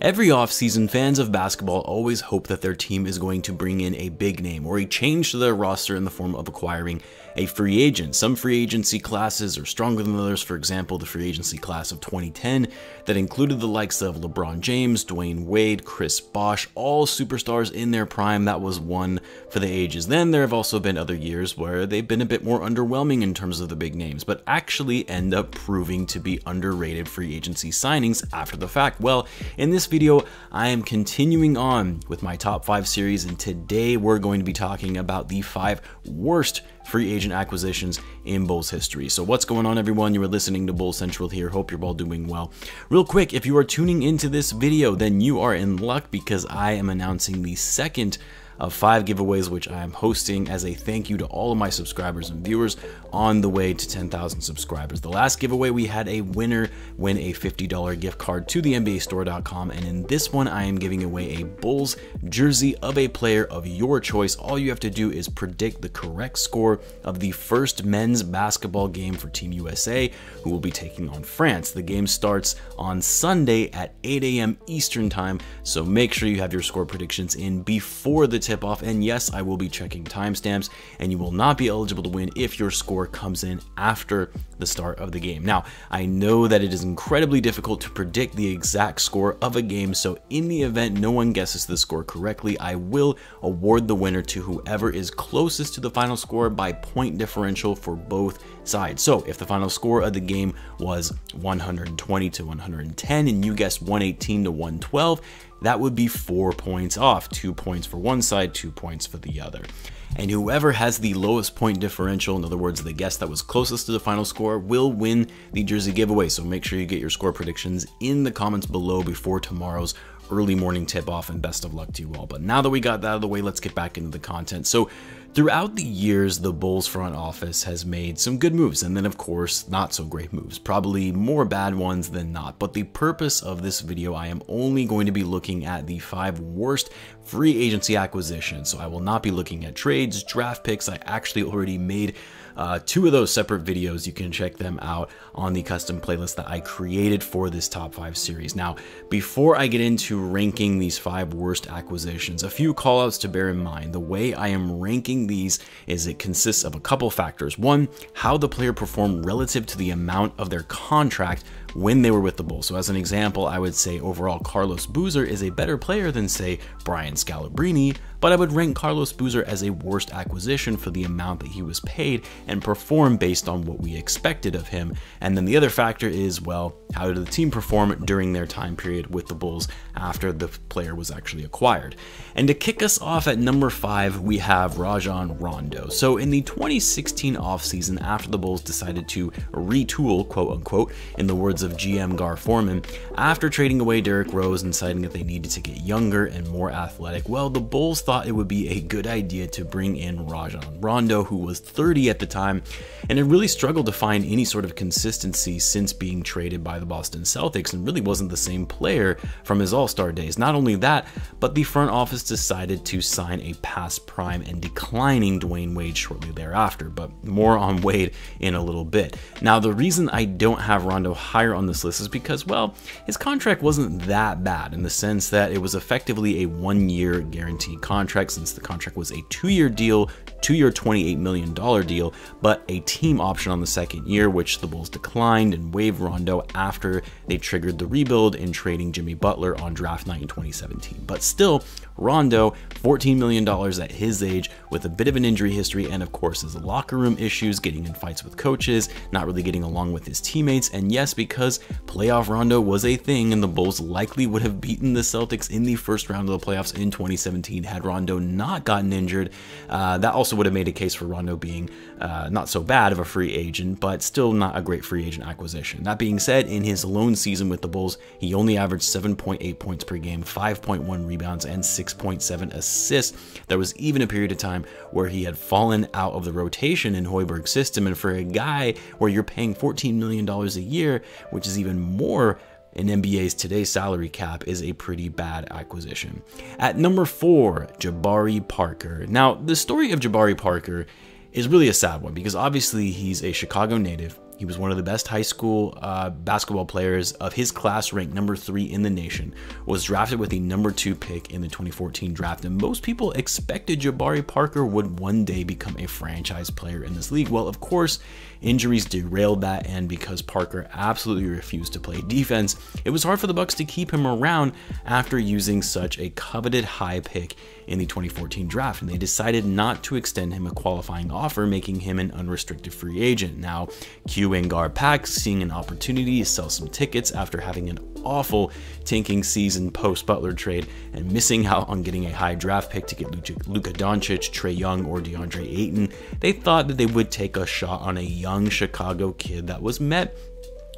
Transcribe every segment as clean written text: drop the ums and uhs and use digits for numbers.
Every offseason, fans of basketball always hope that their team is going to bring in a big name or a change to their roster in the form of acquiring a free agent. Some free agency classes are stronger than others. For example, the free agency class of 2010 that included the likes of LeBron James, Dwayne Wade, Chris Bosh, all superstars in their prime. That was one for the ages. Then there have also been other years where they've been a bit more underwhelming in terms of the big names, but actually end up proving to be underrated free agency signings after the fact. Well, in this video, I am continuing on with my top 5 series, and today we're going to be talking about the 5 worst free agent acquisitions in Bulls history. So what's going on, everyone? You are listening to Bulls Central here. Hope you're all doing well. Real quick, if you are tuning into this video, then you are in luck because I am announcing the second of 5 giveaways, which I am hosting as a thank you to all of my subscribers and viewers on the way to 10,000 subscribers. The last giveaway, we had a winner win a $50 gift card to the NBAstore.com, and in this one, I am giving away a Bulls jersey of a player of your choice. All you have to do is predict the correct score of the first men's basketball game for Team USA, who will be taking on France. The game starts on Sunday at 8 a.m. Eastern time, so make sure you have your score predictions in before the tip-off, and yes, I will be checking timestamps, and you will not be eligible to win if your score comes in after the start of the game. Now, I know that it is incredibly difficult to predict the exact score of a game, so in the event no one guesses the score correctly, I will award the winner to whoever is closest to the final score by point differential for both sides. So if the final score of the game was 120 to 110 and you guessed 118 to 112, that would be 4 points off, 2 points for one side, 2 points for the other. And whoever has the lowest point differential, in other words, the guess that was closest to the final score, will win the jersey giveaway. So make sure you get your score predictions in the comments below before tomorrow's early morning tip-off, and best of luck to you all. But now that we got that out of the way, let's get back into the content. So throughout the years, the Bulls front office has made some good moves, and then of course, not so great moves, probably more bad ones than not. But the purpose of this video, I am only going to be looking at the 5 worst free agency acquisitions. So I will not be looking at trades, draft picks. I actually already made 2 of those separate videos. You can check them out on the custom playlist that I created for this top 5 series. Now, before I get into ranking these 5 worst acquisitions, a few callouts to bear in mind. The way I am ranking these is it consists of a couple factors. One, how the player performed relative to the amount of their contract when they were with the Bulls. So as an example, I would say overall Carlos Boozer is a better player than, say, Brian Scalabrine, but I would rank Carlos Boozer as a worst acquisition for the amount that he was paid and performed based on what we expected of him. And then the other factor is, well, how did the team perform during their time period with the Bulls after the player was actually acquired? And to kick us off at number 5, we have Rajon Rondo. So in the 2016 offseason, after the Bulls decided to retool, quote unquote, in the words of GM Gar Forman, after trading away Derrick Rose and deciding that they needed to get younger and more athletic, well, the Bulls thought it would be a good idea to bring in Rajon Rondo, who was 30 at the time, and had really struggled to find any sort of consistency since being traded by the Boston Celtics, and really wasn't the same player from his All-Star days. Not only that, but the front office decided to sign a past prime and declining Dwayne Wade shortly thereafter, but more on Wade in a little bit. Now, the reason I don't have Rondo higher on this list is because, well, his contract wasn't that bad in the sense that it was effectively a 1-year guaranteed contract, since the contract was a 2-year deal, 2-year $28 million deal, but a team option on the second year, which the Bulls declined and waived Rondo after they triggered the rebuild in trading Jimmy Butler on draft night in 2017. But still, Rondo, $14 million at his age, with a bit of an injury history, and of course his locker room issues, getting in fights with coaches, not really getting along with his teammates, and yes, because playoff Rondo was a thing, and the Bulls likely would have beaten the Celtics in the first round of the playoffs in 2017 had Rondo not gotten injured. That also would have made a case for Rondo being not so bad of a free agent, but still not a great free agent acquisition. That being said, in his lone season with the Bulls, he only averaged 7.8 points per game, 5.1 rebounds, and 6.7 assists. There was even a period of time where he had fallen out of the rotation in Hoiberg's system, and for a guy where you're paying $14 million a year, which is even more in NBA's today's salary cap, is a pretty bad acquisition. At number 4, Jabari Parker. Now, the story of Jabari Parker is really a sad one because obviously he's a Chicago native. He was one of the best high school basketball players of his class, ranked number 3 in the nation, was drafted with the number 2 pick in the 2014 draft, and most people expected Jabari Parker would one day become a franchise player in this league. Well, of course, injuries derailed that, and because Parker absolutely refused to play defense, it was hard for the Bucks to keep him around after using such a coveted high pick in the 2014 draft, and they decided not to extend him a qualifying offer, making him an unrestricted free agent. Now, Q and Garpax, seeing an opportunity to sell some tickets after having an awful tanking season post Butler trade and missing out on getting a high draft pick to get Luka Doncic, Trae Young, or DeAndre Ayton, they thought that they would take a shot on a young Chicago kid that was met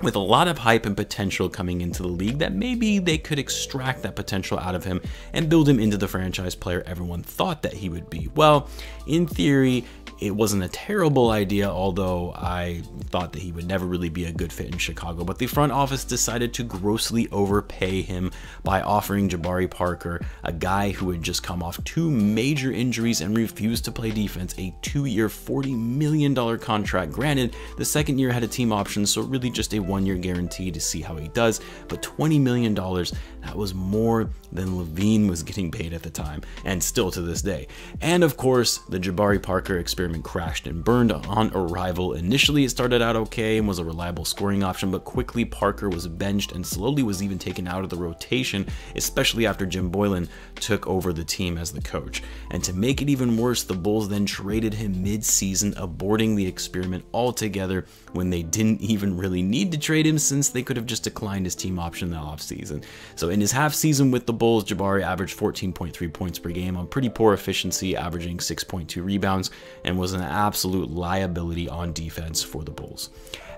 with a lot of hype and potential coming into the league, that maybe they could extract that potential out of him and build him into the franchise player everyone thought that he would be. Well, in theory, it wasn't a terrible idea, although I thought that he would never really be a good fit in Chicago. But the front office decided to grossly overpay him by offering Jabari Parker, a guy who had just come off 2 major injuries and refused to play defense, a 2-year, $40 million contract. Granted, the second year had a team option, so really just a 1-year guarantee to see how he does. But $20 million, that was more than Lavine was getting paid at the time, and still to this day. And of course, the Jabari Parker experiment crashed and burned on arrival. Initially, it started out okay and was a reliable scoring option, but quickly Parker was benched and slowly was even taken out of the rotation, especially after Jim Boylen took over the team as the coach. And to make it even worse, the Bulls then traded him mid-season, aborting the experiment altogether when they didn't even really need to trade him, since they could have just declined his team option in the offseason. So in his half season with the Bulls, Jabari averaged 14.3 points per game on pretty poor efficiency, averaging 6.2 rebounds, and was an absolute liability on defense for the Bulls.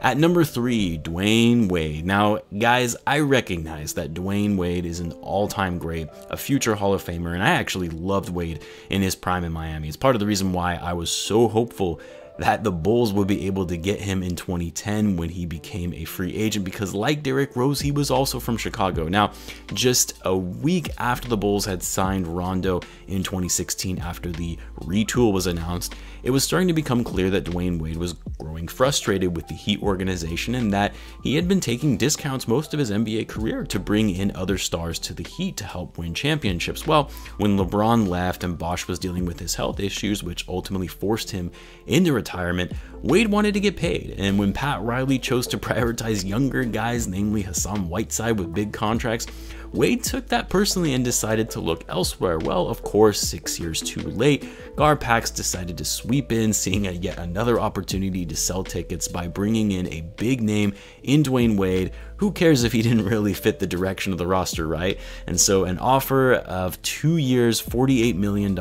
At number 3, Dwayne Wade. Now, guys, I recognize that Dwayne Wade is an all-time great, a future Hall of Famer, and I actually loved Wade in his prime in Miami. It's part of the reason why I was so hopeful that the Bulls would be able to get him in 2010 when he became a free agent, because like Derrick Rose, he was also from Chicago. Now, just a week after the Bulls had signed Rondo in 2016, after the retool was announced, it was starting to become clear that Dwayne Wade was growing frustrated with the Heat organization, and that he had been taking discounts most of his NBA career to bring in other stars to the Heat to help win championships. Well, when LeBron left and Bosh was dealing with his health issues, which ultimately forced him into retirement, Wade wanted to get paid. And when Pat Riley chose to prioritize younger guys, namely Hassan Whiteside with big contracts, Wade took that personally and decided to look elsewhere. Well, of course, 6 years too late, Garpax decided to sweep in, seeing yet another opportunity to sell tickets by bringing in a big name in Dwayne Wade. Who cares if he didn't really fit the direction of the roster, right? And so an offer of 2 years, $48 million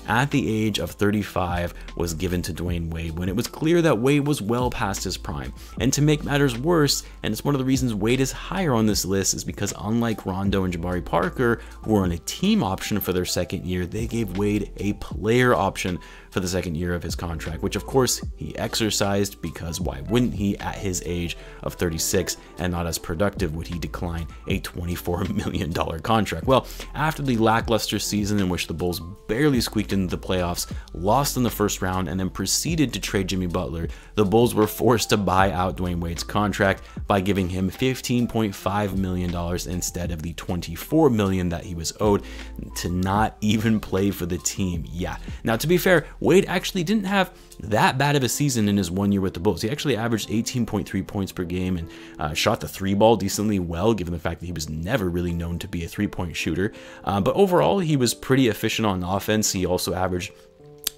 at the age of 35 was given to Dwayne Wade when it was clear that Wade was well past his prime. And to make matters worse, and it's one of the reasons Wade is higher on this list, is because unlike Rondo and Jabari Parker, who were on a team option for their second year, they gave Wade a player option for the second year of his contract, which of course he exercised, because why wouldn't he at his age of 36, and not as productive would he decline a $24 million contract. Well, after the lackluster season in which the Bulls barely squeaked into the playoffs, lost in the first round, and then proceeded to trade Jimmy Butler, the Bulls were forced to buy out Dwayne Wade's contract by giving him $15.5 million instead of the $24 million that he was owed, to not even play for the team. Yeah. Now, to be fair, Wade actually didn't have that bad of a season in his 1 year with the Bulls. He actually averaged 18.3 points per game and shot the 3-ball decently well, given the fact that he was never really known to be a 3-point shooter. But overall, he was pretty efficient on offense. He also averaged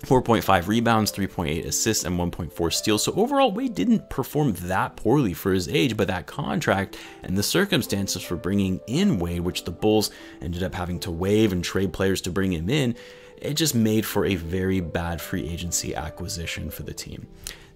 4.5 rebounds, 3.8 assists, and 1.4 steals. So overall, Wade didn't perform that poorly for his age, but that contract and the circumstances for bringing in Wade, which the Bulls ended up having to waive and trade players to bring him in, it just made for a very bad free agency acquisition for the team.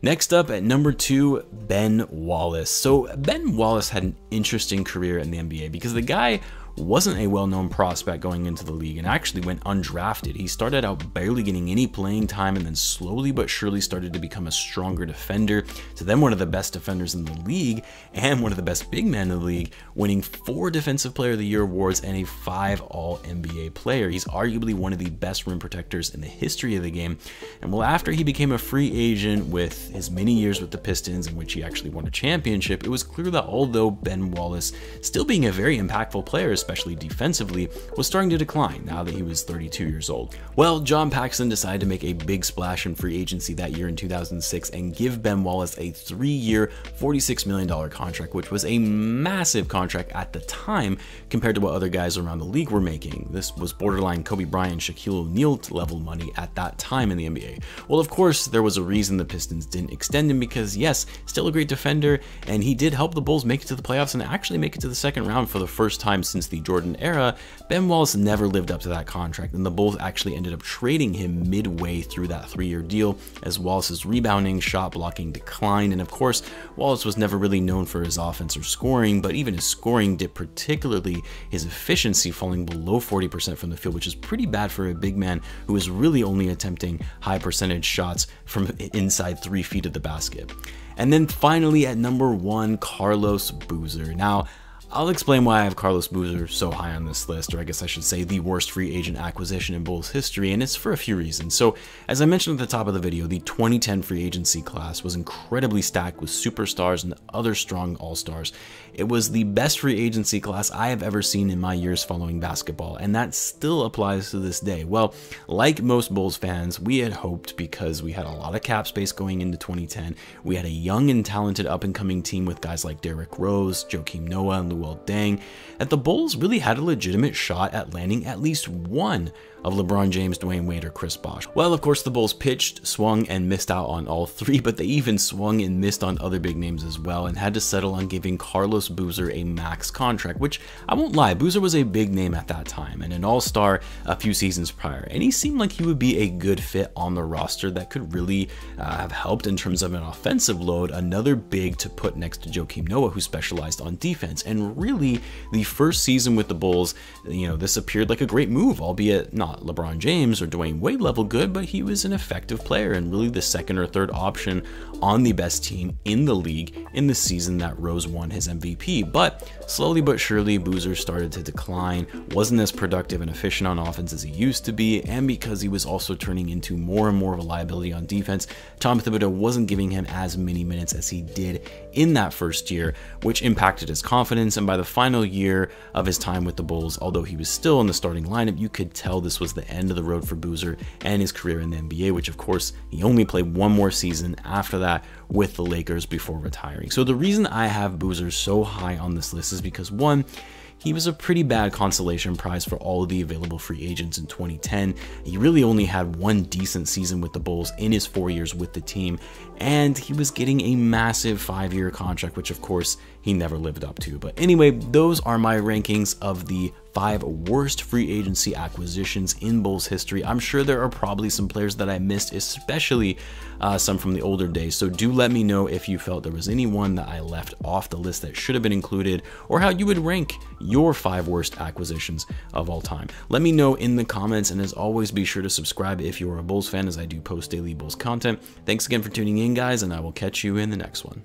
Next up at number 2, Ben Wallace. So Ben Wallace had an interesting career in the NBA because the guy wasn't a well-known prospect going into the league and actually went undrafted. He started out barely getting any playing time and then slowly but surely started to become a stronger defender, to then one of the best defenders in the league and one of the best big men in the league, winning 4 Defensive Player of the Year awards and a 5 All-NBA player. He's arguably one of the best rim protectors in the history of the game. And well, after he became a free agent with his many years with the Pistons, in which he actually won a championship, it was clear that although Ben Wallace, still being a very impactful player, especially defensively, was starting to decline now that he was 32 years old. Well, John Paxson decided to make a big splash in free agency that year in 2006 and give Ben Wallace a 3-year, $46 million contract, which was a massive contract at the time compared to what other guys around the league were making. This was borderline Kobe Bryant, Shaquille O'Neal level money at that time in the NBA. Well, of course, there was a reason the Pistons didn't extend him, because yes, still a great defender, and he did help the Bulls make it to the playoffs and actually make it to the second round for the first time since the Jordan era. Ben Wallace never lived up to that contract, and the Bulls actually ended up trading him midway through that 3-year deal as Wallace's rebounding, shot blocking declined, and of course, Wallace was never really known for his offense or scoring, but even his scoring dipped, particularly his efficiency falling below 40% from the field, which is pretty bad for a big man who is really only attempting high percentage shots from inside 3 feet of the basket. And then finally at number 1, Carlos Boozer. Now, I'll explain why I have Carlos Boozer so high on this list, or I guess I should say the worst free agent acquisition in Bulls history, and it's for a few reasons. So, as I mentioned at the top of the video, the 2010 free agency class was incredibly stacked with superstars and other strong all-stars. It was the best free agency class I have ever seen in my years following basketball, and that still applies to this day. Well, like most Bulls fans, we had hoped, because we had a lot of cap space going into 2010, we had a young and talented up-and-coming team with guys like Derrick Rose, Joakim Noah, and Luol Deng, that the Bulls really had a legitimate shot at landing at least one of LeBron James, Dwayne Wade, or Chris Bosh. Well, of course, the Bulls pitched, swung, and missed out on all 3, but they even swung and missed on other big names as well, and had to settle on giving Carlos Boozer a max contract, which, I won't lie, Boozer was a big name at that time, and an all-star a few seasons prior, and he seemed like he would be a good fit on the roster that could really have helped in terms of an offensive load, another big to put next to Joakim Noah, who specialized on defense. And really, the first season with the Bulls, this appeared like a great move, albeit not LeBron James or Dwayne Wade level good, but he was an effective player and really the second or third option on the best team in the league in the season that Rose won his MVP. But slowly but surely, Boozer started to decline, wasn't as productive and efficient on offense as he used to be, and because he was also turning into more and more of a liability on defense, Tom Thibodeau wasn't giving him as many minutes as he did in that first year, which impacted his confidence. And by the final year of his time with the Bulls, although he was still in the starting lineup, you could tell this was the end of the road for Boozer and his career in the NBA, which of course he only played one more season after that with the Lakers before retiring. So the reason I have Boozer so high on this list is because, one, he was a pretty bad consolation prize for all of the available free agents in 2010. He really only had one decent season with the Bulls in his 4 years with the team, and he was getting a massive 5-year contract, which of course he never lived up to. But anyway, those are my rankings of the 5 worst free agency acquisitions in Bulls history. I'm sure there are probably some players that I missed, especially some from the older days. So do let me know if you felt there was anyone that I left off the list that should have been included, or how you would rank your 5 worst acquisitions of all time. Let me know in the comments, and as always, be sure to subscribe if you're a Bulls fan, as I do post daily Bulls content. Thanks again for tuning in, guys, and I will catch you in the next one.